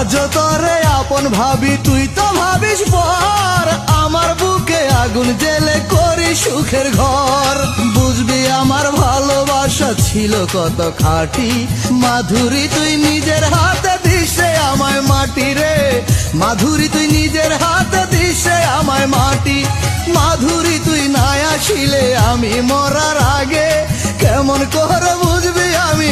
আজ তোরে আপন ভাবি তুই তো ভাবিস পর, আমার বুকে আগুন জেলে করি সুখের ঘর। বুঝবি আমার ভালোবাসা ছিল কত খাঁটি, মাধুরী তুই নিজের হাতে দিছে আমায় মাটি রে, মাধুরী তুই নিজের হাতে দিছে আমায় মাটি। মাধুরী তুই না আসিলে আমি মরার আগে কেমন করে বুঝবি আমি